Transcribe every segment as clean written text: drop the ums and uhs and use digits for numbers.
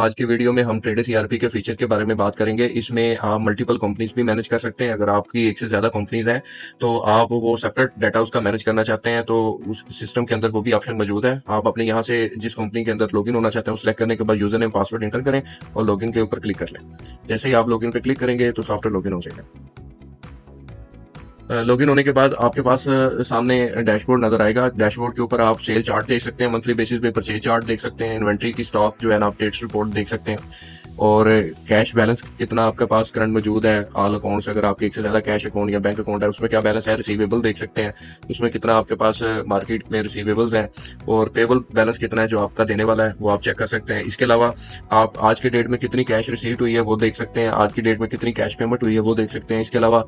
आज की वीडियो में हम ट्रेडर सीआरपी के फीचर के बारे में बात करेंगे। इसमें आप मल्टीपल कंपनीज भी मैनेज कर सकते हैं। अगर आपकी एक से ज्यादा कंपनीज हैं तो आप वो सेपरेट डाटा उसका मैनेज करना चाहते हैं तो उस सिस्टम के अंदर वो भी ऑप्शन मौजूद है। आप अपने यहाँ से जिस कंपनी के अंदर लॉगिन होना चाहते हैं वो सिलेक्ट करने के बाद यूजर नेम पासवर्ड एंटर करें और लॉगिन के ऊपर क्लिक कर लें। जैसे ही आप लॉगिन पे क्लिक करेंगे तो सॉफ्टवेयर लॉगिन हो जाएगा। लॉगिन होने के बाद आपके पास सामने डैशबोर्ड नजर आएगा। डैशबोर्ड के ऊपर आप सेल चार्ट देख सकते हैं, मंथली बेसिस पे परचेज चार्ट देख सकते हैं, इन्वेंट्री की स्टॉक जो है ना अपडेट्स रिपोर्ट देख सकते हैं और कैश बैलेंस कितना आपके पास करंट मौजूद है। ऑल अकाउंट्स, अगर आपके एक से ज्यादा कैश अकाउंट या बैंक अकाउंट है उसमें क्या बैलेंस है। रिसीवेबल देख सकते हैं, उसमें कितना आपके पास मार्केट में रिसीवेबल्स हैं और पेबल बैलेंस कितना है जो आपका देने वाला है वो आप चेक कर सकते हैं। इसके अलावा आप आज के डेट में कितनी कैश रिसीव हुई है वो देख सकते हैं, आज की डेट में कितनी कैश पेमेंट हुई है वो देख सकते हैं। इसके अलावा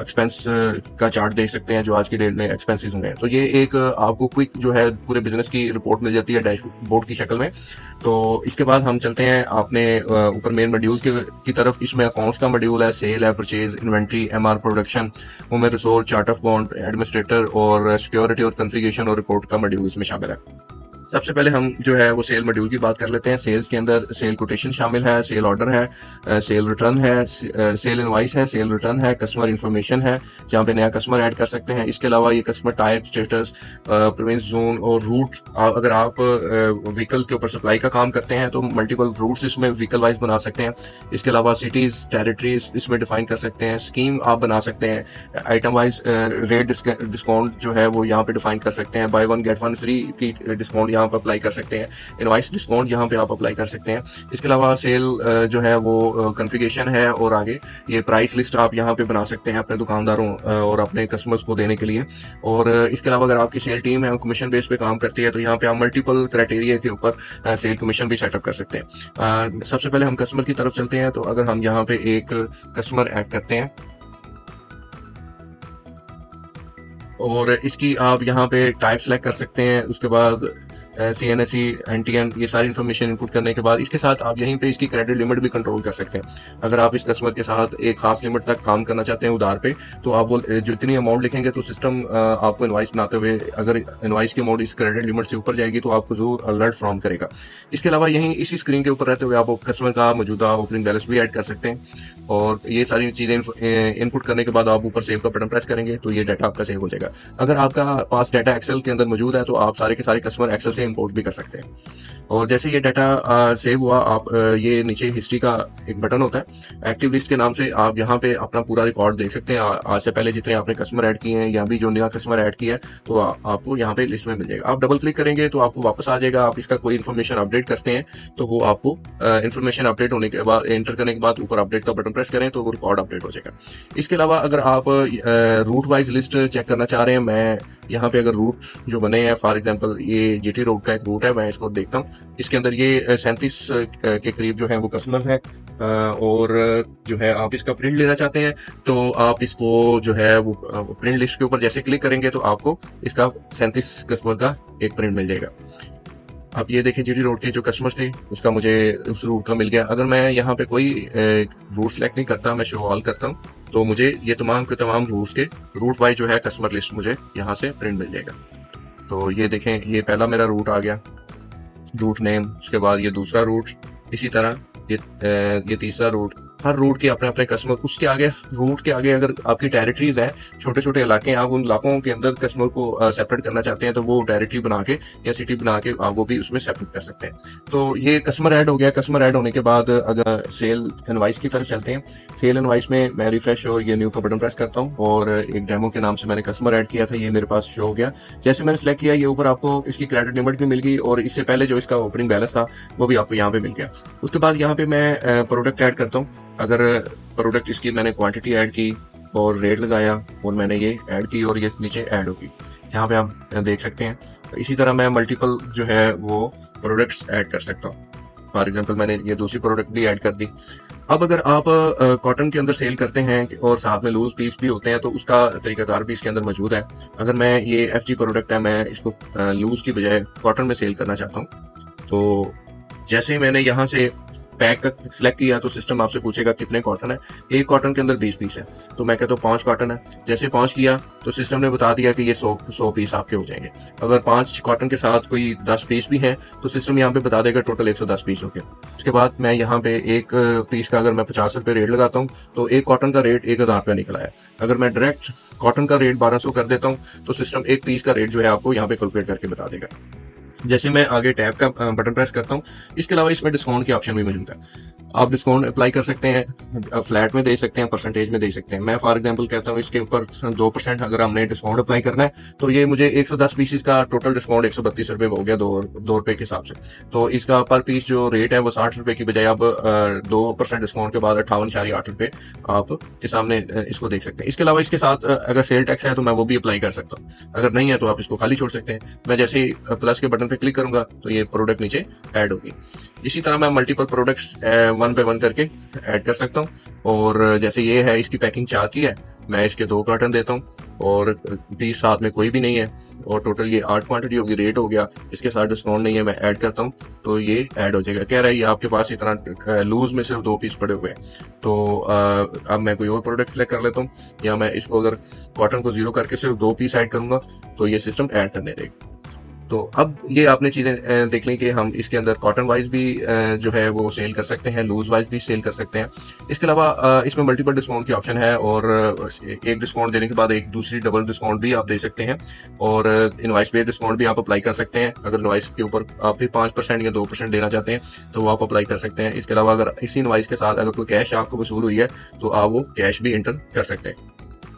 एक्सपेंस का चार्ट देख सकते हैं जो आज की डेट में एक्सपेंसेस हुए हैं। तो ये एक आपको क्विक जो है पूरे बिजनेस की रिपोर्ट मिल जाती है डैशबोर्ड की शक्ल में। तो इसके बाद हम चलते हैं आपने ऊपर मेन मॉड्यूल की तरफ। इसमें अकाउंट्स का मॉड्यूल है, सेल है, purchase, inventory, MR, production, human resource, chart of account, administrator और सिक्योरिटी और कॉन्फ़िगरेशन और रिपोर्ट का मॉड्यूल इसमें शामिल है। सबसे पहले हम जो है वो सेल मॉड्यूल की बात कर लेते हैं। सेल्स के अंदर सेल कोटेशन शामिल है, सेल ऑर्डर है, सेल रिटर्न है, सेल इनवॉइस है, सेल रिटर्न है, कस्टमर इन्फॉर्मेशन है जहाँ पे नया कस्टमर ऐड कर सकते हैं। इसके अलावा ये customer type, status, province, zone और रूट। अगर आप व्हीकल के ऊपर सप्लाई का काम करते हैं तो मल्टीपल रूट्स इसमें व्हीकल वाइज बना सकते हैं। इसके अलावा सिटीज, टेरिटरीज इसमें डिफाइन कर सकते हैं। स्कीम आप बना सकते हैं। आइटम वाइज रेट डिस्काउंट जो है वो यहाँ पे डिफाइन कर सकते हैं। By one get one free की डिस्काउंट यहाँ पर अप्लाई कर सकते हैं। इनवाइस डिस्काउंट यहाँ पे आप अप्लाई कर सकते हैं। इसके अलावा सेल जो है वो कॉन्फ़िगरेशन है और आगे ये प्राइस लिस्ट आप यहाँ पे बना सकते हैं अपने दुकानदारों और अपने कस्टमर्स को देने के लिए। और इसके अलावा अगर आपकी सेल टीम है कमीशन बेस पे काम करती है तो यहाँ पे आप मल्टीपल क्राइटेरिया के ऊपर सेल कमीशन भी सेटअप कर सकते हैं। सबसे पहले हम कस्टमर की तरफ चलते हैं। तो अगर हम यहाँ पे एक कस्टमर ऐड करते हैं और इसकी आप यहाँ पे टाइप सेलेक्ट कर सकते हैं, उसके बाद CNSE, NTN ये सारी इन्फॉर्मेशन इनपुट करने के बाद इसके साथ आप यहीं पे इसकी क्रेडिट लिमिट भी कंट्रोल कर सकते हैं। अगर आप इस कस्टमर के साथ एक खास लिमिट तक काम करना चाहते हैं उधार पे तो आप वो जितनी अमाउंट लिखेंगे तो सिस्टम आपको इनवाइस बनाते हुए अगर इनवाइस की अमाउंट इस क्रेडिट लिमिट से ऊपर जाएगी तो आपको जरूर अलर्ट फ्रॉम करेगा। इसके अलावा यहीं इसी स्क्रीन के ऊपर रहते हुए आप कस्टमर का मौजूदा ओपनिंग बैलेंस भी ऐड कर सकते हैं और ये सारी चीजें इनपुट करने के बाद आप ऊपर सेव का बटन प्रेस करेंगे तो ये डाटा आपका सेव हो जाएगा। अगर आपका पास डाटा एक्सेल के अंदर मौजूद है तो आप सारे के सारे कस्टमर एक्सेल से इंपोर्ट भी कर सकते हैं। और जैसे ये डाटा सेव हुआ आप ये नीचे हिस्ट्री का एक बटन होता है, एक्टिव लिस्ट के नाम से आप यहाँ पे अपना पूरा रिकॉर्ड देख सकते हैं। आज से पहले जितने आपने कस्टमर ऐड किए हैं या भी जो नया कस्टमर ऐड किया है तो आपको यहाँ पे लिस्ट में मिल जाएगा। आप डबल क्लिक करेंगे तो आपको वापस आ जाएगा। आप इसका कोई इन्फॉर्मेशन अपडेट करते हैं तो वो आपको इन्फॉर्मेशन अपडेट होने के बाद एंटर करने के बाद ऊपर अपडेट का बटन प्रेस करें तो वो रिकॉर्ड अपडेट हो जाएगा। इसके अलावा अगर आप रूट वाइज लिस्ट चेक करना चाह रहे हैं, मैं यहाँ पे अगर रूट जो बने हैं फॉर एग्जांपल ये जीटी रोड का एक रूट है, मैं इसको देखता हूँ। इसके अंदर ये 37 के करीब जो है वो कस्टमर है और जो है आप इसका प्रिंट लेना चाहते हैं तो आप इसको जो है वो प्रिंट लिस्ट के ऊपर जैसे क्लिक करेंगे तो आपको इसका 37 कस्टमर का एक प्रिंट मिल जाएगा। आप ये देखें जीटी रोड के जो कस्टमर थे उसका मुझे उस रूट का मिल गया। अगर मैं यहाँ पे कोई रूट सेलेक्ट नहीं करता, मैं शो ऑल करता हूँ तो मुझे ये तमाम के तमाम रूट्स के रूट वाइज जो है कस्टमर लिस्ट मुझे यहाँ से प्रिंट मिल जाएगा। तो ये देखें ये पहला मेरा रूट आ गया, रूट नेम, उसके बाद ये दूसरा रूट, इसी तरह ये तीसरा रूट। हर रूट के अपने अपने कस्टमर। उसके आगे रूट के आगे अगर आपकी टेरिटरीज हैं, छोटे छोटे इलाके हैं, आप उन इलाकों के अंदर कस्टमर को सेपरेट करना चाहते हैं तो वो टेरिटरी बना के या सिटी बना के आप वो भी उसमें सेपरेट कर सकते हैं। तो ये कस्टमर ऐड हो गया। कस्टमर ऐड होने के बाद अगर सेल इनवाइस की तरफ चलते हैं, सेल इनवाइस में मैं रिफ्रेश और ये न्यू का बटन प्रेस करता हूँ और एक डेमो के नाम से मैंने कस्टमर ऐड किया था, ये मेरे पास शो हो गया। जैसे मैंने सेलेक्ट किया ये ऊपर आपको इसकी क्रेडिट लिमिट भी मिल गई और इससे पहले जो इसका ओपनिंग बैलेंस था वो भी आपको यहाँ पे मिल गया। उसके बाद यहाँ पे मैं प्रोडक्ट ऐड करता हूँ। अगर प्रोडक्ट इसकी मैंने क्वांटिटी ऐड की और रेट लगाया और मैंने ये ऐड की और ये नीचे ऐड होगी, यहाँ पे आप देख सकते हैं। इसी तरह मैं मल्टीपल जो है वो प्रोडक्ट्स ऐड कर सकता हूँ। फॉर एग्जांपल मैंने ये दूसरी प्रोडक्ट भी ऐड कर दी। अब अगर आप कॉटन के अंदर सेल करते हैं और साथ में लूज पीस भी होते हैं तो उसका तरीकाकार भी इसके अंदर मौजूद है। अगर मैं ये FG प्रोडक्ट है, मैं इसको लूज की बजाय कॉटन में सेल करना चाहता हूँ तो जैसे ही मैंने यहाँ से पैक का सिलेक्ट किया तो सिस्टम आपसे पूछेगा कितने कॉटन है। एक कॉटन के अंदर 20 पीस है, तो मैं कहता हूँ 5 कॉटन है। जैसे 5 किया तो सिस्टम ने बता दिया कि ये 100 पीस आपके हो जाएंगे। अगर 5 कॉटन के साथ कोई 10 पीस भी है तो सिस्टम यहाँ पे बता देगा टोटल 110 पीस हो गए। उसके बाद मैं यहाँ पे एक पीस का अगर मैं 50 रुपये रेट लगाता हूँ तो एक कॉटन का रेट 1000 रुपया निकला है। अगर मैं डायरेक्ट कॉटन का रेट 1200 कर देता हूँ तो सिस्टम एक पीस का रेट जो है आपको यहाँ पे कैलकुलेट करके बता देगा। जैसे मैं आगे टैब का बटन प्रेस करता हूँ, इसके अलावा इसमें डिस्काउंट के ऑप्शन भी मौजूद है। आप डिस्काउंट अप्लाई कर सकते हैं, फ्लैट में दे सकते हैं, परसेंटेज में दे सकते हैं। मैं फॉर एग्जांपल कहता हूँ इसके ऊपर 2% अगर हमने डिस्काउंट अप्लाई करना है तो ये मुझे 110 पीसेस का टोटल डिस्काउंट 132 रुपये हो गया, 2 रुपए के हिसाब से। तो इसका पर पीस जो रेट है वो 60 रुपए की बजाय अब 2% डिस्काउंट के बाद 58.8 रुपये आप के सामने इसको देख सकते हैं। इसके अलावा इसके साथ अगर सेल टैक्स है तो मैं वो भी अप्लाई कर सकता हूँ, अगर नहीं है तो आप इसको खाली छोड़ सकते हैं। मैं जैसे ही प्लस के बटन पे क्लिक करूंगा तो ये प्रोडक्ट नीचे ऐड होगी। इसी तरह मैं मल्टीपल प्रोडक्ट्स 1 by 1 करके ऐड कर सकता हूँ। और जैसे ये है, इसकी पैकिंग 4 की है, मैं इसके 2 कार्टन देता हूँ और पीस साथ में कोई भी नहीं है और टोटल ये 8 क्वांटिटी होगी, रेट हो गया। इसके साथ डिस्काउंट नहीं है, मैं ऐड करता हूँ तो ये ऐड हो जाएगा। कह रहा है ये आपके पास इतना लूज में सिर्फ 2 पीस पड़े हुए हैं। तो अब मैं कोई और प्रोडक्ट सेलेक्ट कर लेता हूँ, या मैं इसको अगर कॉटन को 0 करके सिर्फ 2 पीस ऐड करूंगा तो ये सिस्टम ऐड करने देगा। तो अब ये आपने चीजें देख ली कि हम इसके अंदर कॉटन वाइज भी जो है वो सेल कर सकते हैं, लूज वाइज भी सेल कर सकते हैं। इसके अलावा इसमें मल्टीपल डिस्काउंट की ऑप्शन है और एक डिस्काउंट देने के बाद एक दूसरी डबल डिस्काउंट भी आप दे सकते हैं और इनवाइस पे डिस्काउंट भी आप अप्लाई कर सकते हैं। अगर इनवाइस के ऊपर आप भी 5% या 2% देना चाहते हैं तो वो आप अप्लाई कर सकते हैं। इसके अलावा अगर इसी इनवाइस के साथ अगर कोई कैश आपको वसूल हुई है तो आप वो कैश भी एंटर कर सकते हैं।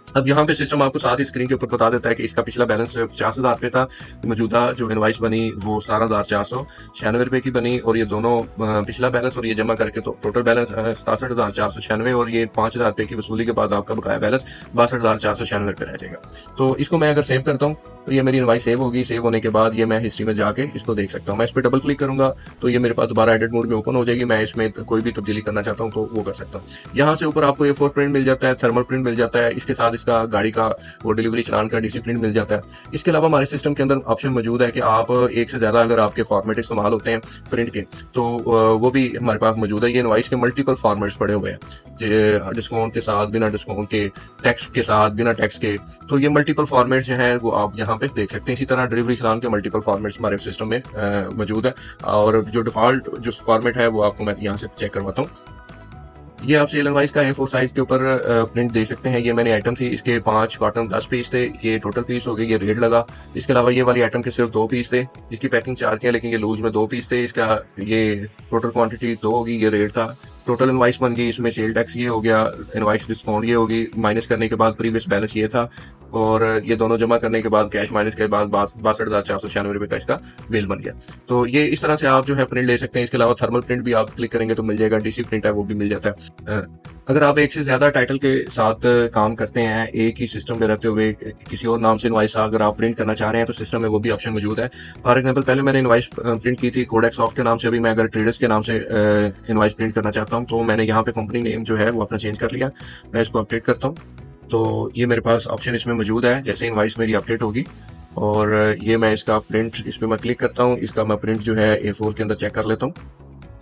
अब यहाँ पे सिस्टम आपको साथ ही स्क्रीन के ऊपर बता देता है कि इसका पिछला बैलेंस 50,000 रुपये था, मौजूदा जो इनवाइस बनी वो 17,496 की बनी, और ये दोनों पिछला बैलेंस और ये जमा करके तो टोटल बैलेंस 67,496 और ये 5,000 रुपये की वसूली के बाद आपका बकाया बैलेंस 62,496 रुपये रह जाएगा। तो इसको मैं अगर सेव करता हूँ तो ये मेरी इनवाइस सेव होगी। सेव होने के बाद ये मैं हिस्ट्री में जाके इसको देख सकता हूँ। मैं इस पर डबल क्लिक करूंगा तो ये मेरे पास दोबारा एडिट मोड में ओपन हो जाएगी। मैं इसमें कोई भी तब्दीली करना चाहता हूँ तो वो कर सकता हूँ। यहाँ से ऊपर आपको A4 प्रिंट मिल जाता है, थर्मल प्रिंट मिल जाता है, इसके साथ इसका गाड़ी का वो डिलीवरी चलान का DC प्रिंट मिल जाता है। इसके अलावा हमारे सिस्टम के अंदर ऑप्शन मौजूद है कि आप एक से ज्यादा अगर आपके फॉर्मेट इस्तेमाल होते हैं प्रिंट के तो वो भी हमारे पास मौजूद है। ये इनवाइस के मल्टीपल फॉर्मेट्स पड़े हुए हैं, डिस्काउंट के साथ, बिना डिस्काउंट के, टैक्स के साथ, बिना टैक्स के। तो ये मल्टीपल फॉर्मेट्स जो हैं वो आप यहाँ पे देख सकते हैं। इसी तरह डिलीवरी चलान के मल्टीपल फॉर्मेट्स हमारे सिस्टम में मौजूद है और जो डिफॉल्ट जो फॉर्मेट है वो आपको मैं यहाँ से चेक करवाता हूँ। ये आप सेल इनवाइस का A4 साइज के ऊपर प्रिंट देख सकते हैं। ये मैंने आइटम थी, इसके 5 कॉटन 10 पीस थे, ये टोटल पीस हो गए, ये रेट लगा। इसके अलावा ये वाली आइटम के सिर्फ 2 पीस थे, इसकी पैकिंग 4 की है लेकिन ये लूज में 2 पीस थे। इसका ये टोटल क्वांटिटी 2 होगी, ये रेट था। टोटल इनवाइस बन गई, इसमें सेल टैक्स ये हो गया, इनवाइस डिस्काउंट ये होगी, माइनस करने के बाद प्रीवियस बैलेंस ये था और ये दोनों जमा करने के बाद कैश माइनस के बाद 62,496 रुपए का इसका बिल बन गया। तो ये इस तरह से आप जो है प्रिंट ले सकते हैं। इसके अलावा थर्मल प्रिंट भी आप क्लिक करेंगे तो मिल जाएगा, DC प्रिंट है वो भी मिल जाता है। अगर आप एक से ज्यादा टाइटल के साथ काम करते हैं, एक ही सिस्टम पे रखते हुए किसी और नाम से इनवाइस अगर आप प्रिंट करना चाह रहे हैं तो सिस्टम में वो भी ऑप्शन मौजूद है। फॉर एग्जांपल पहले मैंने इनवाइस प्रिंट की थी कोडेक्स सॉफ्ट के नाम से, अभी मैं अगर ट्रेडर्स के नाम से इनवाइस प्रिंट करना चाहता हूँ तो मैंने यहाँ पे कंपनी नेम जो है वो अपना चेंज कर लिया। मैं इसको अपडेट करता हूँ तो ये मेरे पास ऑप्शन इसमें मौजूद है। जैसे इनवाइस मेरी अपडेट होगी और ये मैं इसका प्रिंट, इस पर मैं क्लिक करता हूँ, इसका मैं प्रिंट जो है A4 के अंदर चेक कर लेता हूँ।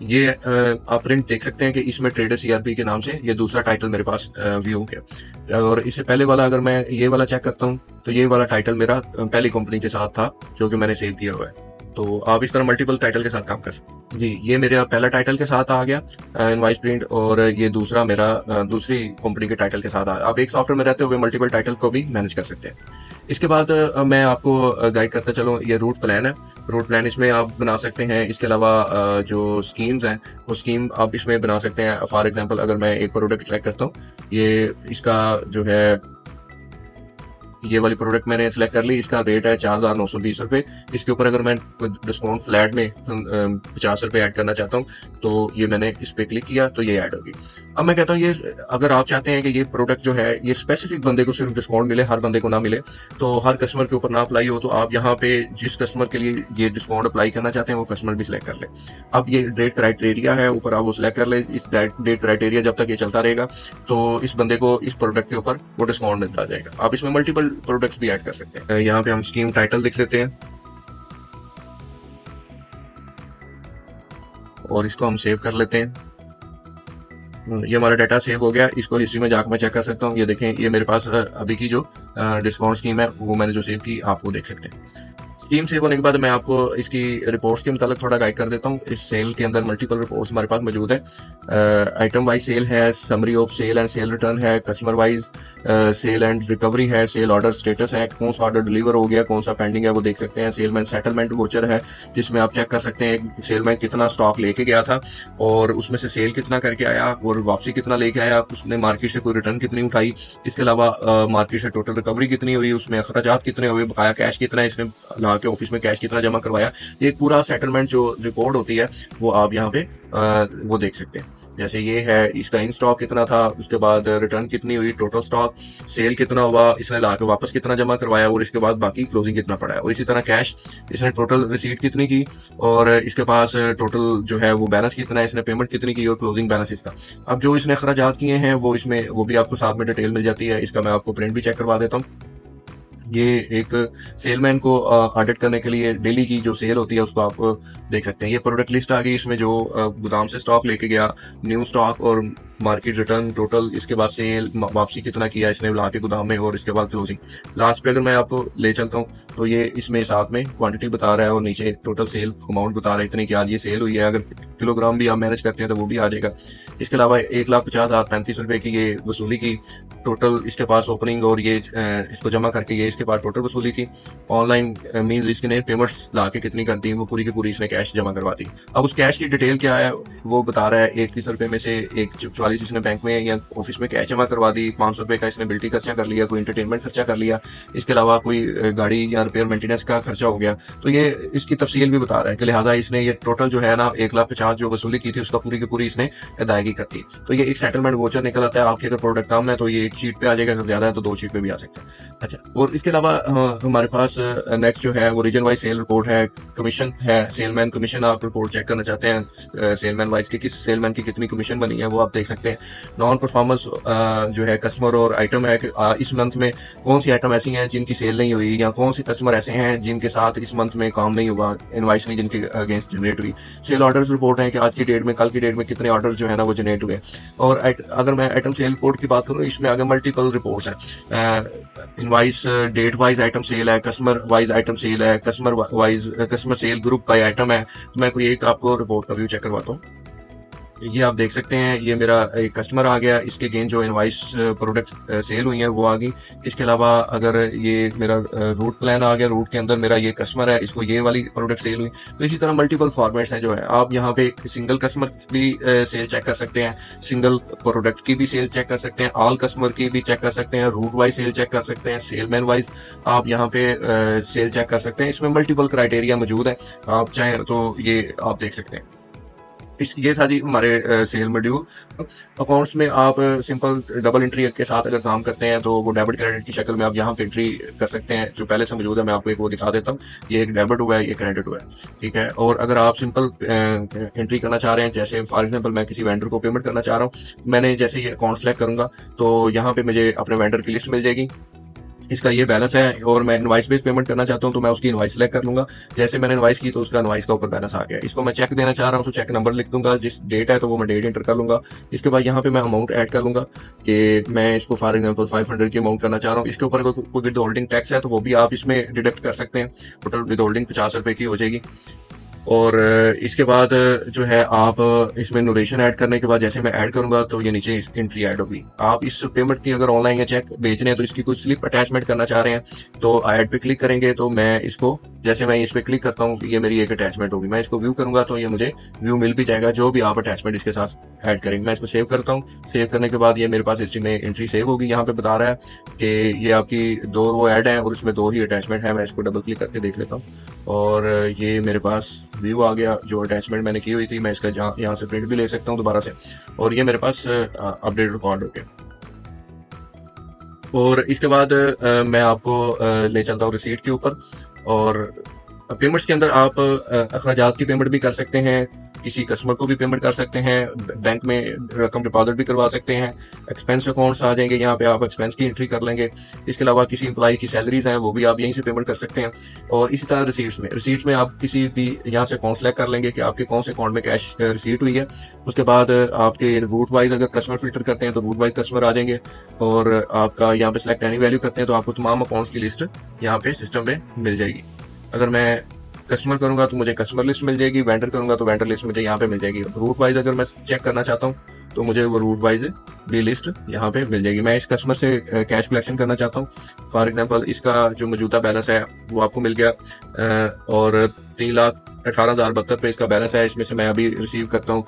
ये आप प्रिंट देख सकते हैं कि इसमें ट्रेडर CRP के नाम से ये दूसरा टाइटल मेरे पास व्यू हो गया। और इससे पहले वाला अगर मैं ये वाला चेक करता हूँ तो ये वाला टाइटल मेरा पहली कंपनी के साथ था जो कि मैंने सेव किया हुआ है। तो आप इस तरह मल्टीपल टाइटल के साथ काम कर सकते हैं। जी, ये मेरा पहला टाइटल के साथ आ गया इनवाइस प्रिंट और ये दूसरा मेरा दूसरी कंपनी के टाइटल के साथ आ। आप एक सॉफ्टवेयर में रहते हुए मल्टीपल टाइटल को भी मैनेज कर सकते हैं। इसके बाद मैं आपको गाइड करता चलूँ, ये रूट प्लान है। रूट प्लान इसमें आप बना सकते हैं। इसके अलावा जो स्कीम्स हैं वो स्कीम आप इसमें बना सकते हैं। फॉर एग्जांपल अगर मैं एक प्रोडक्ट सेलेक्ट करता हूँ, ये इसका जो है ये वाली प्रोडक्ट मैंने सिलेक्ट कर ली, इसका रेट है 4,920 रुपए। इसके ऊपर अगर मैं डिस्काउंट फ्लैट में 50 रुपए ऐड करना चाहता हूँ तो ये मैंने इस पे क्लिक किया तो ये ऐड होगी। अब मैं कहता हूँ ये अगर आप चाहते हैं कि ये प्रोडक्ट जो है ये स्पेसिफिक बंदे को सिर्फ डिस्काउंट मिले, हर बंदे को ना मिले, तो हर कस्टमर के ऊपर ना अप्लाई हो, तो आप यहाँ पे जिस कस्टमर के लिए ये डिस्काउंट अप्लाई करना चाहते हैं वो कस्टमर भी सिलेक्ट कर ले। अब ये डेट क्राइटेरिया है ऊपर, आप वो सिलेक्ट कर ले। इस डेट क्राइटेरिया जब तक ये चलता रहेगा तो इस बंदे को इस प्रोडक्ट के ऊपर वो डिस्काउंट मिलता जाएगा। आप इसमें मल्टीपल प्रोडक्ट्स भी ऐड कर सकते हैं। यहाँ पे हम स्कीम टाइटल लिख लेते हैं और इसको हम सेव कर लेते हैं। ये हमारा डाटा सेव हो गया। इसको हिस्ट्री में जाकर मैं चेक कर सकता हूँ। ये देखें, ये मेरे पास अभी की जो डिस्काउंट स्कीम है वो मैंने जो सेव की आप वो देख सकते हैं। स्कीम सेव होने के बाद मैं आपको इसकी रिपोर्ट्स के मुताबिक थोड़ा गाइड कर देता हूँ। इस सेल के अंदर मल्टीपल रिपोर्ट्स हमारे पास मौजूद है। आइटम वाइज सेल है, summary of sale and sale return है, customer wise sale and recovery है, सेल ऑर्डर स्टेटस है, कौन सा ऑर्डर डिलीवर हो गया, कौन सा पेंडिंग है वो देख सकते हैं। सेलमैन सेटलमेंट वोचर है जिसमें आप चेक कर सकते हैं सेलमैन कितना स्टॉक लेके गया था और उसमें से सेल कितना करके आया और वापसी कितना लेके आया, उसने मार्केट से कोई रिटर्न कितनी उठाई, इसके अलावा मार्केट से टोटल रिकवरी कितनी हुई, उसमें अखराजात कितने हुए, बकाया कैश कितना है, इसने ला के ऑफिस में कैश कितना जमा करवाया। ये पूरा सेटलमेंट जो रिपोर्ट होती है वो आप यहाँ पे वो देख सकते हैं। जैसे ये है, इसका इन स्टॉक कितना था, उसके बाद रिटर्न कितनी हुई, टोटल स्टॉक, सेल कितना हुआ, इसने लाके वापस कितना जमा करवाया और इसके बाद बाकी क्लोजिंग कितना पड़ा है। और इसी तरह कैश, इसने टोटल रिसीट कितनी की और इसके पास टोटल जो है वो बैलेंस कितना है, इसने पेमेंट कितनी की और क्लोजिंग बैलेंस इसका। अब जो इसने अखराजात किए हैं वो इसमें वो भी आपको साथ में डिटेल मिल जाती है। इसका मैं आपको प्रिंट भी चेक करवा देता हूँ। ये एक सेलमैन को ऑडिट करने के लिए डेली की जो सेल होती है उसको आप देख सकते हैं। ये प्रोडक्ट लिस्ट आ गई, इसमें जो गोदाम से स्टॉक लेके गया, न्यू स्टॉक और मार्केट रिटर्न टोटल, इसके बाद सेल वापसी कितना किया इसने ला के गोदाम में और इसके बाद क्लोजिंग। लास्ट पे अगर मैं आपको ले चलता हूँ तो ये इसमें साथ में क्वांटिटी बता रहा है और नीचे टोटल सेल अमाउंट बता रहा है इतनी की आज ये सेल हुई है। अगर किलोग्राम भी आप मैनेज करते हैं तो वो भी आ जाएगा। इसके अलावा 1,50,35 रुपए की ये वसूली की टोटल इसके पास ओपनिंग और ये इसको जमा करके ये इसके पास टोटल वसूली थी। ऑनलाइन मीन इसने पेमेंट्स ला के कितनी करती वो पूरी की पूरी इसने कैश जमा करवा दी। अब उस कैश की डिटेल क्या है वो बता रहा है। 31 रुपए में से 144 इसने बैंक में या ऑफिस में कैश जमा करवा दी, 500 रुपए का इसने बिल्टी खर्चा कर लिया, कोई एंटरटेनमेंट खर्चा कर लिया, इसके अलावा कोई गाड़ी या रिपेयर मेंटेनेंस का खर्चा हो गया। तो ये इसकी तफसील भी बता रहा है कि लिहाजा इसने ये टोटल जो है ना 1,50,000 जो वसूली की थी उसका पूरी की पूरी इसने अदायगी कर दी। तो ये एक सेटलमेंट वोचर निकल आता है। आपके अगर प्रोडक्ट कम है तो ये एक शीट पे आ जाएगा, अगर ज्यादा है तो 2 शीट पे भी आ सकता है। अच्छा, और इसके अलावा हमारे पास नेक्स्ट जो है वो रीजन वाइज सेल रिपोर्ट है, कमीशन है, सेलमैन कमीशन आप रिपोर्ट चेक करना चाहते हैं सेलमैन वाइज की किस सेलमैन की कितनी कमीशन बनी है वो आप देख सकते हैं। नॉन परफॉर्मेंस जो है कस्टमर और आइटम है कि इस मंथ में कौन सी आइटम ऐसी हैं जिनकी सेल नहीं हुई या कौन से कस्टमर ऐसे हैं जिनके साथ इस मंथ में काम नहीं हुआ, इनवाइस नहीं जिनके अगेंस्ट जनरेट हुई। सेल ऑर्डर्स रिपोर्ट है कि आज की डेट में कल की डेट में कितने ऑर्डर जो है ना वो जनरेट हुए। और अगर मैं आइटम सेल रिपोर्ट की बात करूँ इसमें आगे मल्टीपल रिपोर्ट्स हैं। Invoice date wise item sale है, कस्टमर वाइज आइटम सेल है, customer sale group by item है। तो मैं कोई एक आपको रिपोर्ट का व्यू चेक करवाता हूँ। ये आप देख सकते हैं, ये मेरा एक कस्टमर आ गया, इसके गेन जो इनवाइस प्रोडक्ट सेल हुई है वो आ गई। इसके अलावा अगर ये मेरा रूट प्लान आ गया, रूट के अंदर मेरा ये कस्टमर है, इसको ये वाली प्रोडक्ट सेल हुई। तो इसी तरह मल्टीपल फॉर्मेट्स हैं जो है। आप यहाँ पे सिंगल कस्टमर की सेल चेक कर सकते हैं, सिंगल प्रोडक्ट की भी सेल चेक कर सकते हैं, ऑल कस्टमर की भी चेक कर सकते हैं, रूट वाइज सेल चेक कर सकते हैं, सेलमैन वाइज आप यहाँ पे सेल चेक कर सकते हैं। इसमें मल्टीपल क्राइटेरिया मौजूद है, आप चाहें तो ये आप देख सकते हैं। ये था जी हमारे सेल मॉड्यूल। अकाउंट्स में आप सिंपल डबल एंट्री के साथ अगर काम करते हैं तो वो डेबिट क्रेडिट की शक्ल में आप यहाँ पे एंट्री कर सकते हैं। जो पहले से मौजूद है मैं आपको एक वो दिखा देता हूँ। ये एक डेबिट हुआ है, ये क्रेडिट हुआ है, ठीक है। और अगर आप सिंपल एंट्री करना चाह रहे हैं, जैसे फॉर एग्जाम्पल मैं किसी वेंडर को पेमेंट करना चाह रहा हूँ, मैंने जैसे ये अकाउंट सेलेक्ट करूंगा तो यहाँ पे मुझे अपने वेंडर की लिस्ट मिल जाएगी, इसका ये बैलेंस है और मैं इनवाइस बेस्ड पेमेंट करना चाहता हूं तो मैं उसकी इनवाइस सेलेक्ट कर लूंगा। जैसे मैंने इनवाइस की तो उसका इनवाइस का ऊपर बैलेंस आ गया। इसको मैं चेक देना चाह रहा हूं तो चेक नंबर लिख दूंगा, जिस डेट है तो वो मैं डेट एंटर कर लूंगा। इसके बाद यहाँ पे मैं अमाउंट ऐड कर लूंगा कि मैं इसको फॉर एग्जांपल 500 की अमाउंट करना चाह रहा हूँ। इसके ऊपर कोई विद होल्डिंग टैक्स है तो वो भी आप इसमें डिडक्ट कर सकते हैं। टोटल विद होल्डिंग 50 रुपए की हो जाएगी। और इसके बाद जो है आप इसमें नोरेशन ऐड करने के बाद जैसे मैं ऐड करूंगा तो ये नीचे एंट्री ऐड होगी। आप इस पेमेंट की अगर ऑनलाइन या चेक बेच रहे हैं तो इसकी कोई स्लिप अटैचमेंट करना चाह रहे हैं तो ऐड पे क्लिक करेंगे तो मैं इसको जैसे मैं इस पे क्लिक करता हूँ ये मेरी एक अटैचमेंट होगी। मैं इसको व्यू करूंगा तो ये मुझे व्यू मिल भी जाएगा जो भी आप अटैचमेंट इसके साथ ऐड करेंगे। मैं इसको सेव करता हूँ। सेव करने के बाद ये मेरे पास हिस्ट्री में एंट्री सेव होगी। यहाँ पे बता रहा है कि ये आपकी 2 रो ऐड है और उसमें 2 ही अटैचमेंट है। मैं इसको डबल क्लिक करके देख लेता हूँ और ये मेरे पास व्यू आ गया जो अटैचमेंट मैंने की हुई थी। मैं इसका यहाँ से प्रिंट भी ले सकता हूँ दोबारा से और ये मेरे पास अपडेट रिकॉर्ड हो गया। और इसके बाद मैं आपको ले चलता हूँ रिसीट के ऊपर। और पेमेंट्स के अंदर आप अखराजात की पेमेंट भी कर सकते हैं, किसी कस्टमर को भी पेमेंट कर सकते हैं, बैंक में रकम डिपॉजिट भी करवा सकते हैं, एक्सपेंस अकाउंट्स आ जाएंगे, यहाँ पे आप एक्सपेंस की एंट्री कर लेंगे। इसके अलावा किसी एम्प्लॉय की सैलरीज हैं वो भी आप यहीं से पेमेंट कर सकते हैं। और इसी तरह रिसीट्स में आप किसी भी यहाँ से अकाउंट सेलेक्ट कर लेंगे कि आपके कौन से अकाउंट में कैश रिसीट हुई है। उसके बाद आपके रूट वाइज अगर कस्टमर फिल्टर करते हैं तो रूट वाइज कस्टमर आ जाएंगे, और आपका यहाँ पे सिलेक्ट एनी वैल्यू करते हैं तो आपको तमाम अकाउंट्स की लिस्ट यहाँ पे सिस्टम में मिल जाएगी। अगर मैं कस्टमर करूंगा तो मुझे कस्टमर लिस्ट मिल जाएगी, वेंडर करूंगा तो वेंडर लिस्ट मुझे यहाँ पे मिल जाएगी। रूट वाइज अगर मैं चेक करना चाहता हूँ तो मुझे वो रूट वाइज भी लिस्ट यहाँ पे मिल जाएगी। मैं इस कस्टमर से कैश कलेक्शन करना चाहता हूँ, फॉर एग्जांपल इसका जो मौजूदा बैलेंस है वो आपको मिल गया, और 3,18,072 पे इसका बैलेंस है। इसमें से मैं अभी रिसीव करता हूँ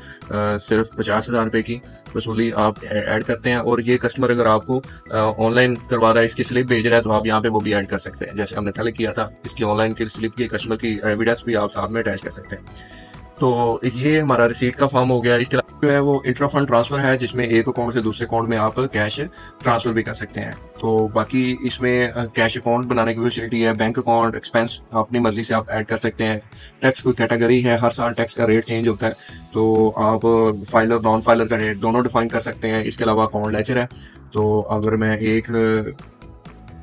सिर्फ 50,000 रुपए की वसूली आप ऐड करते हैं। और ये कस्टमर अगर आपको ऑनलाइन करवा रहा है, इसकी स्लिप भेज रहा है, तो आप यहाँ पे वो भी ऐड कर सकते हैं, जैसे हमने पहले किया था। इसकी ऑनलाइन की स्लिप की कस्टमर की एविडेंस भी आप साथ में अटैच कर सकते हैं। तो ये हमारा रिसीट का फॉर्म हो गया। इसके अलावा जो है वो इंट्रा फंड ट्रांसफर है, जिसमें एक अकाउंट से दूसरे अकाउंट में आप कैश ट्रांसफर भी कर सकते हैं। तो बाकी इसमें कैश अकाउंट बनाने की फैसिलिटी है, बैंक अकाउंट, एक्सपेंस अपनी मर्जी से आप ऐड कर सकते हैं। टैक्स कोई कैटेगरी है, हर साल टैक्स का रेट चेंज होता है, तो आप फाइलर नॉन फाइलर का रेट दोनों डिफाइन कर सकते हैं। इसके अलावा अकाउंट लेजर है, तो अगर मैं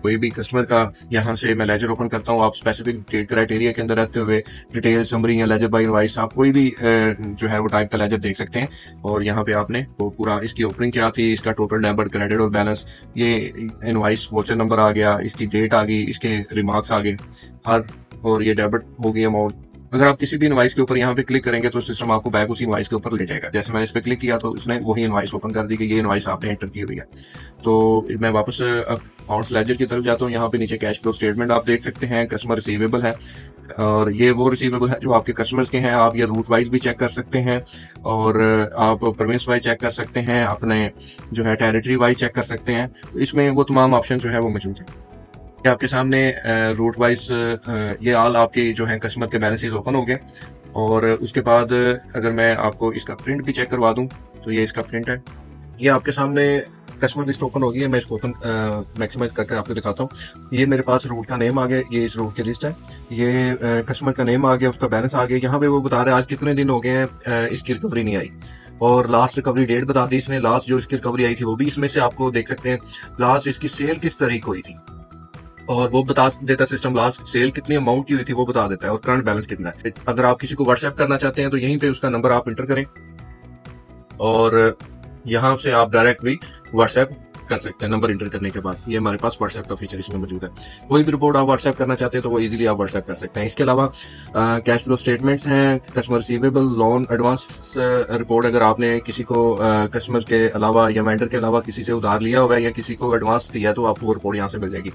कोई भी कस्टमर का यहाँ से मैं लेजर ओपन करता हूँ, आप स्पेसिफिक डेट क्राइटेरिया के अंदर रहते हुए डिटेल समरी या लेजर बाय इनवॉइस आप कोई भी जो है वो टाइप का लेजर देख सकते हैं। और यहाँ पे आपने वो पूरा इसकी ओपनिंग क्या थी, इसका टोटल डेबिट क्रेडिट और बैलेंस, ये इनवॉइस वोचर नंबर आ गया, इसकी डेट आ गई, इसके रिमार्क्स आ गए हर, और ये डेबिट हो गई अमाउंट। अगर आप किसी भी इनवॉइस के ऊपर यहाँ पे क्लिक करेंगे तो सिस्टम आपको बैक उसी इनवॉइस के ऊपर ले जाएगा। जैसे मैंने इस पे क्लिक किया तो उसने वही इनवॉइस ओपन कर दी कि ये इनवॉइस आपने एंटर की हुई है। तो मैं वापस अकाउंट्स लेजर की तरफ जाता हूँ। यहाँ पे नीचे कैश फ्लो स्टेटमेंट आप देख सकते हैं, कस्टमर रिसीवेबल है, और ये वो रिसीवेबल है जो आपके कस्टमर्स के हैं। आप ये रूट वाइज भी चेक कर सकते हैं, और आप परमिस वाइज चेक कर सकते हैं, अपने जो है टेरिटरी वाइज चेक कर सकते हैं। तो इसमें वो तमाम ऑप्शन जो है वो मौजूद है। आपके सामने रूट वाइज ये ऑल आपके जो है कस्टमर के बैलेंसेस ओपन हो गए। और उसके बाद अगर मैं आपको इसका प्रिंट भी चेक करवा दूं तो ये इसका प्रिंट है। ये आपके सामने कस्टमर लिस्ट ओपन होगी है, मैं इसको ओपन मैक्सिमाइज करके आपको दिखाता हूँ। ये मेरे पास रूट का नेम आ गया, ये इस रूट की लिस्ट है, ये कस्टमर का नेम आ गया, उसका बैलेंस आ गया। यहाँ पे वो बता रहे हैं आज कितने दिन हो गए हैं इसकी रिकवरी नहीं आई, और लास्ट रिकवरी डेट बता दी इसने। लास्ट जो इसकी रिकवरी आई थी वो भी इसमें से आपको देख सकते हैं। लास्ट इसकी सेल किस तारीख को हुई थी और वो बता देता सिस्टम, लास्ट सेल कितनी अमाउंट की हुई थी वो बता देता है, और करंट बैलेंस कितना है। अगर आप किसी को व्हाट्सएप करना चाहते हैं तो यहीं पे उसका नंबर आप इंटर करें, और यहाँ से आप डायरेक्ट भी व्हाट्सएप कर सकते हैं नंबर इंटर करने के बाद। ये हमारे पास व्हाट्सएप का फीचर इसमें मौजूद है। कोई भी रिपोर्ट आप व्हाट्सएप करना चाहते हैं तो वो इजीली आप व्हाट्सएप कर सकते हैं। इसके अलावा कैश फ्लो स्टेटमेंट्स हैं, customer receivable, loan advance report. अगर आपने किसी को कस्टमर के अलावा या वेंडर के अलावा किसी से उधार लिया हुआ है या किसी को एडवांस दिया है तो आपको वो रिपोर्ट यहाँ से मिल जाएगी।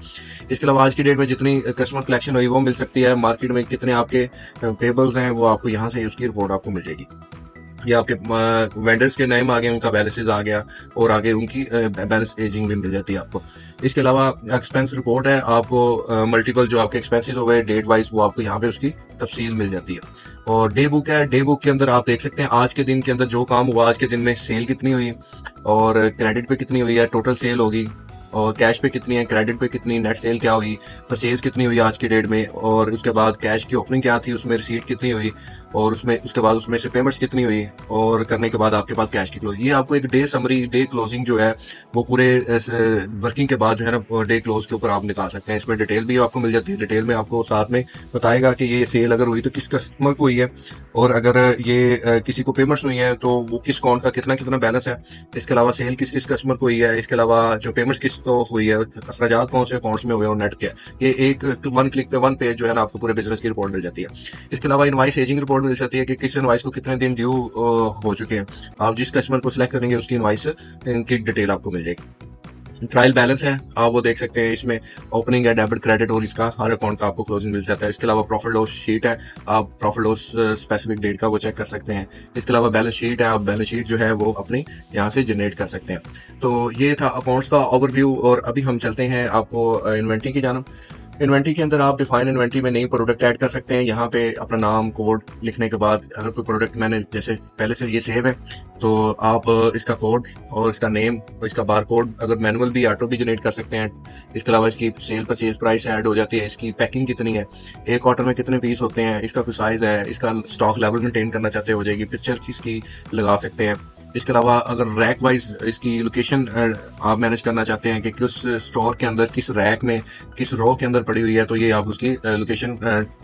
इसके अलावा आज की डेट में जितनी कस्टमर कलेक्शन हुई वो मिल सकती है। मार्केट में कितने आपके पेबल्स हैं वो आपको यहाँ से उसकी रिपोर्ट आपको मिल जाएगी। ये आपके वेंडर्स के नेम आ गए, उनका बैलेंसेस आ गया, और आगे उनकी बैलेंस एजिंग भी मिल जाती है आपको। इसके अलावा एक्सपेंस रिपोर्ट है, आपको मल्टीपल जो आपके एक्सपेंसेस हो गए डेट वाइज वो आपको यहाँ पे उसकी तफसील मिल जाती है। और डे बुक है, डे बुक के अंदर आप देख सकते हैं आज के दिन के अंदर जो काम हुआ, आज के दिन में सेल कितनी हुई और क्रेडिट पे कितनी हुई है, टोटल सेल होगी, और कैश पे कितनी है, क्रेडिट पे कितनी, नेट सेल क्या हुई, परचेज कितनी हुई आज की डेट में, और उसके बाद कैश की ओपनिंग क्या थी, उसमें रिसीट कितनी हुई, और उसके बाद उसमें से पेमेंट्स कितनी हुई, और करने के बाद आपके पास कैश की क्लोज। ये आपको एक डे समरी, डे क्लोजिंग जो है वो पूरे वर्किंग के बाद जो है ना डे क्लोज के ऊपर आप निकाल सकते हैं। इसमें डिटेल भी आपको मिल जाती है। डिटेल में आपको साथ में बताएगा कि ये सेल अगर हुई तो किस कस्टमर को हुई है, और अगर ये किसी को पेमेंट्स हुई है तो वो किस अकाउंट का कितना कितना बैलेंस है। इसके अलावा सेल किस किस कस्टमर को हुई है, इसके अलावा जो पेमेंट्स किस को हुई है, अखराजात कौन से अकाउंट्स में हुए और नेट क्या। ये एक वन क्लिक पे वन पेज जो है ना आपको पूरे बिजनेस की रिपोर्ट मिल जाती है। इसके अलावा इनवाइस एजिंग रिपोर्ट मिल जाती है कि किस इनवाइस को कितने दिन ड्यू हो चुके हैं। आप जिस कस्टमर को सिलेक्ट करेंगे उसकी इनवाइस की डिटेल आपको मिल जाएगी। ट्रायल बैलेंस है, आप वो देख सकते हैं। इसमें ओपनिंग है, डेबिट क्रेडिट, और इसका हर अकाउंट का आपको क्लोजिंग मिल जाता है। इसके अलावा प्रॉफिट लॉस शीट है, आप प्रॉफिट लॉस स्पेसिफिक डेट का वो चेक कर सकते हैं। इसके अलावा बैलेंस शीट है, आप बैलेंस शीट जो है वो अपनी यहाँ से जनरेट कर सकते हैं। तो ये था अकाउंट्स का ओवरव्यू, और अभी हम चलते हैं आपको इन्वेंटरी की जानब। इन्वेंटरी के अंदर आप डिफाइन इन्वेंटरी में नई प्रोडक्ट ऐड कर सकते हैं। यहाँ पे अपना नाम कोड लिखने के बाद अगर कोई प्रोडक्ट मैंने जैसे पहले से ये सेव है तो आप इसका कोड और इसका नेम और इसका बार कोड अगर मैनुअल भी ऑटो भी जनरेट कर सकते हैं। इसके अलावा इसकी सेल परचेज प्राइस ऐड हो जाती है, इसकी पैकिंग कितनी है, एक क्वार्टर में कितने पीस होते हैं, इसका कोई साइज है, इसका स्टॉक लेवल मेंटेन करना चाहते हो जाएगी, पिक्चर इसकी लगा सकते हैं। इसके अलावा अगर रैक वाइज इसकी लोकेशन आप मैनेज करना चाहते हैं कि किस स्टोर के अंदर किस रैक में किस रो के अंदर पड़ी हुई है तो ये आप उसकी लोकेशन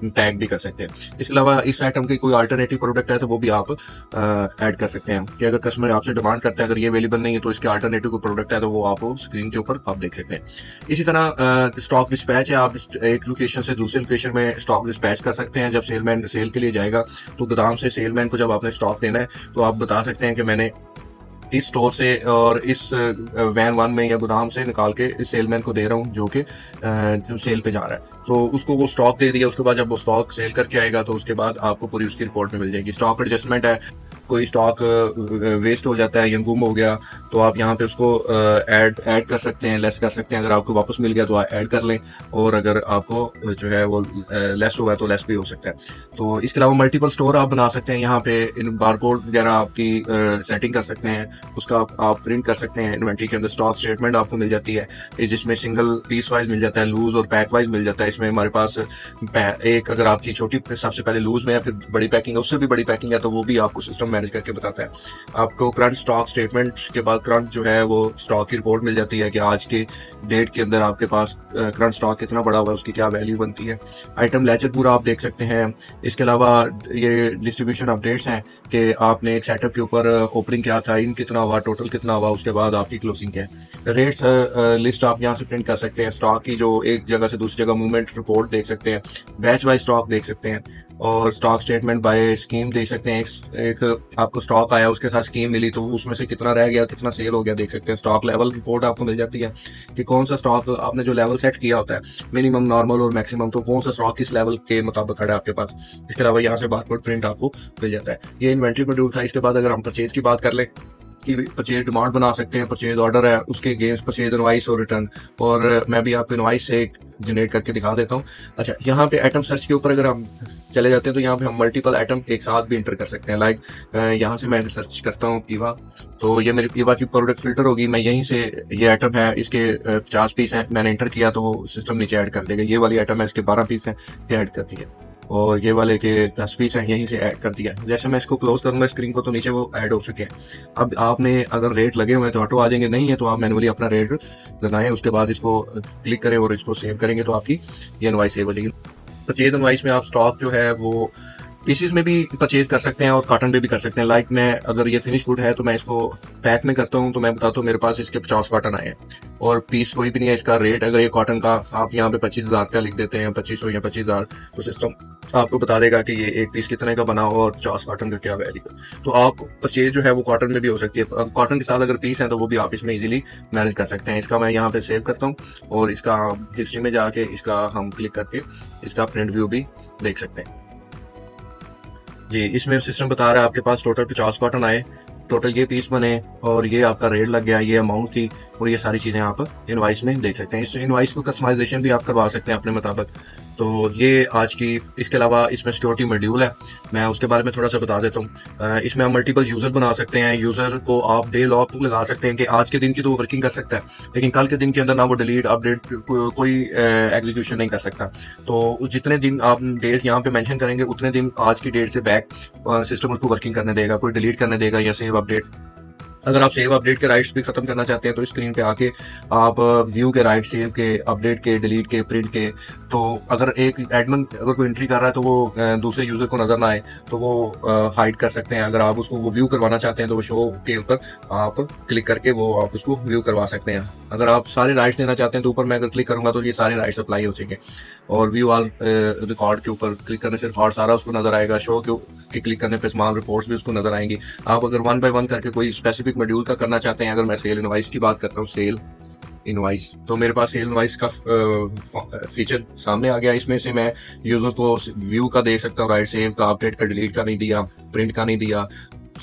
टैग भी कर सकते हैं। इसके अलावा इस आइटम की कोई अल्टरनेटिव प्रोडक्ट है तो वो भी आप ऐड कर सकते हैं कि अगर कस्टमर आपसे डिमांड करता है अगर ये अवेलेबल नहीं है तो इसके अल्टरनेटिव कोई प्रोडक्ट है तो वो आप स्क्रीन के ऊपर आप देख सकते हैं। इसी तरह स्टॉक डिस्पैच है, आप एक लोकेशन से दूसरी लोकेशन में स्टॉक डिस्पैच कर सकते हैं। जब सेलमैन सेल के लिए जाएगा तो गोदाम से सेलमैन को जब आपने स्टॉक देना है तो आप बता सकते हैं कि मैंने इस स्टोर से और इस वैन वन में या गोदाम से निकाल के इस सेलमैन को दे रहा हूँ जो कि सेल पे जा रहा है, तो उसको वो स्टॉक दे दिया। उसके बाद जब वो स्टॉक सेल करके आएगा तो उसके बाद आपको पूरी उसकी रिपोर्ट में मिल जाएगी। स्टॉक एडजस्टमेंट है, कोई स्टॉक वेस्ट हो जाता है या गुम हो गया तो आप यहाँ पे उसको ऐड कर सकते हैं, लेस कर सकते हैं। अगर आपको वापस मिल गया तो ऐड कर लें और अगर आपको जो है वो लेस हुआ तो लेस भी हो सकता है। तो इसके अलावा मल्टीपल स्टोर आप बना सकते हैं, यहाँ पे इन बारकोड वगैरह आपकी सेटिंग कर सकते हैं, उसका आप प्रिंट कर सकते हैं। इन्वेंट्री के अंदर स्टॉक स्टेटमेंट आपको मिल जाती है जिसमें सिंगल पीस वाइज मिल जाता है, लूज और पैक वाइज मिल जाता है। इसमें हमारे पास एक अगर आपकी छोटी सबसे पहले लूज में है, फिर बड़ी पैकिंग है, उससे भी बड़ी पैकिंग है तो वो भी आपको सिस्टम मैनेज करके बताता है। आपको करंट स्टॉक स्टेटमेंट के बाद करंट जो है वो स्टॉक की रिपोर्ट मिल जाती है कि आज के डेट के अंदर आपके पास करंट स्टॉक कितना बड़ा हुआ है, उसकी क्या वैल्यू बनती है। आइटम लेजर पूरा आप देख सकते हैं। इसके अलावा ये डिस्ट्रीब्यूशन अपडेट्स हैं कि आपने एक सेटअप के ऊपर ओपनिंग क्या था, इन कितना हुआ, टोटल कितना हुआ, उसके बाद आपकी क्लोजिंग क्या है। रेट्स लिस्ट आप यहाँ से प्रिंट कर सकते हैं, स्टॉक की जो एक जगह से दूसरी जगह मूवमेंट रिपोर्ट देख सकते हैं, बैच वाइज स्टॉक देख सकते हैं और स्टॉक स्टेटमेंट बाय स्कीम देख सकते हैं। एक आपको स्टॉक आया उसके साथ स्कीम मिली तो उसमें से कितना रह गया, कितना सेल हो गया देख सकते हैं। स्टॉक लेवल रिपोर्ट आपको मिल जाती है कि कौन सा स्टॉक आपने जो लेवल सेट किया होता है मिनिमम, नॉर्मल और मैक्सिमम, तो कौन सा स्टॉक किस लेवल के मुताबिक खड़ा है आपके पास। इसके अलावा यहाँ से बारकोड प्रिंट आपको मिल जाता है। ये इन्वेंट्री मॉड्यूल था। इसके बाद अगर हम परचेज की बात कर लें कि परचेज डिमांड बना सकते हैं, परचेज ऑर्डर है, उसके अगेंस्ट परचेज इनवाइस और रिटर्न, और मैं भी आपको इनवाइस से एक जनरेट करके दिखा देता हूँ। अच्छा, यहाँ पे आइटम सर्च के ऊपर अगर हम चले जाते हैं तो यहाँ पे हम मल्टीपल आइटम एक साथ भी इंटर कर सकते हैं। लाइक यहाँ से मैं सर्च करता हूँ पीवा, तो ये मेरी पीवा की प्रोडक्ट फिल्टर होगी। मैं यहीं से ये आइटम है, इसके 50 पीस हैं, मैंने इंटर किया तो सिस्टम नीचे ऐड कर देगा। ये वाली आइटम है, इसके 12 पीस हैं, ये ऐड कर दिया, और ये वाले के 10 पीस हैं, यहीं से ऐड कर दिया। जैसे मैं इसको क्लोज करूंगा स्क्रीन को तो नीचे वो ऐड हो चुके हैं। अब आपने अगर रेट लगे हुए हैं तो ऑटो आ जाएंगे, नहीं है तो आप मैनुअली अपना रेट लगाएं, उसके बाद इसको क्लिक करें और इसको सेव करेंगे तो आपकी ये इनवाइस सेव हो जाएगी। परचेज इनवाइस में आप स्टॉक जो है वो पीसीज में भी परचेज कर सकते हैं और कॉटन में भी कर सकते हैं। लाइक मैं अगर ये फिनिश गुड है तो मैं इसको पैक में करता हूँ तो मैं बताता हूँ मेरे पास इसके 50 कॉटन आए हैं और पीस कोई भी नहीं है। इसका रेट अगर ये कॉटन का आप यहाँ पे 25,000 का लिख देते हैं, 2500 या 25,000, तो सिस्टम आपको बता देगा कि ये एक पीस कितने का बना हो और 50 कॉटन का क्या वैल्यू है। तो आप परचेज जो है वो कॉटन में भी हो सकती है। कॉटन के साथ अगर पीस है तो वो भी आप इसमें इजीली मैनेज कर सकते हैं। इसका मैं यहाँ पे सेव करता हूँ और इसका हिस्ट्री में जाके इसका हम क्लिक करके इसका प्रिंट व्यू भी देख सकते हैं। जी, इसमें सिस्टम बता रहा है आपके पास टोटल 50 कॉटन आए, टोटल ये पीस बने और ये आपका रेट लग गया, ये अमाउंट थी, और ये सारी चीजें आप इनवाइस में देख सकते हैं। इस इनवाइस को कस्टमाइजेशन भी आप करवा सकते हैं अपने मुताबिक। तो ये आज की, इसके अलावा इसमें सिक्योरिटी मॉड्यूल है, मैं उसके बारे में थोड़ा सा बता देता हूँ। इसमें आप मल्टीपल यूजर बना सकते हैं। यूजर को आप डे लॉक लगा सकते हैं कि आज के दिन की तो वो वर्किंग कर सकता है लेकिन कल के दिन के अंदर ना वो डिलीट अपडेट कोई एग्जीक्यूशन नहीं कर सकता। तो जितने दिन आप डेट यहाँ पे मेंशन करेंगे उतने दिन आज की डेट से बैक सिस्टम उसको वर्किंग करने देगा, कोई डिलीट करने देगा या सेव अपडेट। अगर आप सेव अपडेट के राइट्स भी खत्म करना चाहते हैं तो स्क्रीन पे आके आप व्यू के राइट, सेव के, अपडेट के, डिलीट के, प्रिंट के, तो अगर एक एडमिन अगर कोई एंट्री कर रहा है तो वो दूसरे यूजर को नजर ना आए तो वो हाइड कर सकते हैं। अगर आप उसको वो व्यू करवाना चाहते हैं तो वो शो के ऊपर आप क्लिक करके वो आप उसको व्यू करवा सकते हैं। अगर आप सारे राइट्स देना चाहते हैं तो ऊपर मैं अगर क्लिक करूंगा तो ये सारे राइट्स अप्लाई हो जाएंगे और व्यू ऑल रिकॉर्ड के ऊपर क्लिक करने से रिकॉर्ड सारा उसको नजर आएगा। शो के क्लिक करने पे स्मॉल रिपोर्ट्स भी उसको नजर आएंगी। आप अगर 1 बाय 1 करके कोई स्पेसिफिक मॉड्यूल का करना चाहते हैं, अगर मैं सेल इनवाइस की बात करता हूँ, सेल इनवाइस, तो मेरे पास सेल इनवाइस का फीचर सामने आ गया। इसमें से मैं यूजर को व्यू का देख सकता हूँ, राइट, सेव का, अपडेट का, डिलीट का नहीं दिया, प्रिंट का नहीं दिया,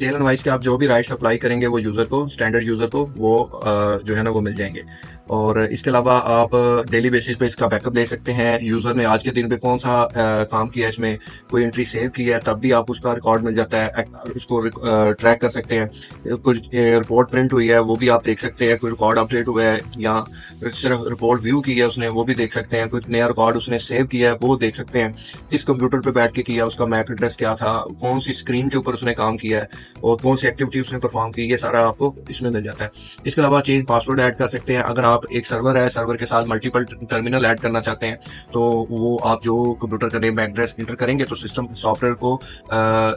सेल एंड वाइज के आप जो भी राइट्स अप्लाई करेंगे वो यूजर को, स्टैंडर्ड यूजर को वो जो है ना वो मिल जाएंगे। और इसके अलावा आप डेली बेसिस पे इसका बैकअप ले सकते हैं। यूजर ने आज के दिन पे कौन सा काम किया, इसमें कोई एंट्री सेव की है, तब भी आप उसका रिकॉर्ड मिल जाता है, उसको ट्रैक कर सकते हैं। कुछ रिपोर्ट प्रिंट हुई है वो भी आप देख सकते हैं, कोई रिकॉर्ड अपडेट हुआ है या सिर्फ रिपोर्ट व्यू की है उसने वो भी देख सकते हैं, कुछ नया रिकॉर्ड उसने सेव किया है वो देख सकते हैं, किस कंप्यूटर पे बैठ के किया, उसका मैक एड्रेस क्या था, कौन सी स्क्रीन के ऊपर उसने काम किया है और कौन सी एक्टिविटी उसने परफॉर्म की, ये सारा आपको इसमें मिल जाता है। इसके अलावा चेंज पासवर्ड ऐड कर सकते हैं। अगर आप एक सर्वर है, सर्वर के साथ मल्टीपल टर्मिनल ऐड करना चाहते हैं तो वो आप जो कंप्यूटर का नेम एड्रेस इंटर करेंगे तो सिस्टम सॉफ्टवेयर को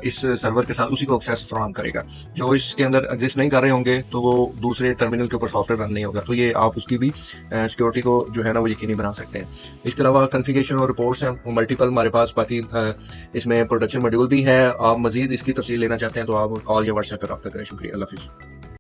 इस सर्वर के साथ उसी को एक्सेस फराहम करेगा। जो इसके अंदर एग्जिस्ट नहीं कर रहे होंगे तो वो दूसरे टर्मिनल के ऊपर सॉफ्टवेयर रन नहीं होगा। तो ये आप उसकी भी सिक्योरिटी को जो है ना वो यकीनी बना सकते हैं। इसके अलावा कॉन्फ़िगरेशन और रिपोर्ट्स हैं मल्टीपल हमारे पास। बाकी इसमें प्रोडक्शन मॉड्यूल भी है। आप मजीद इसकी तफसील लेना चाहते हैं तो आप कॉल या व्हाट्सएप पर रब्ता करें। शुक्रिया, अल्लाह हाफिज़।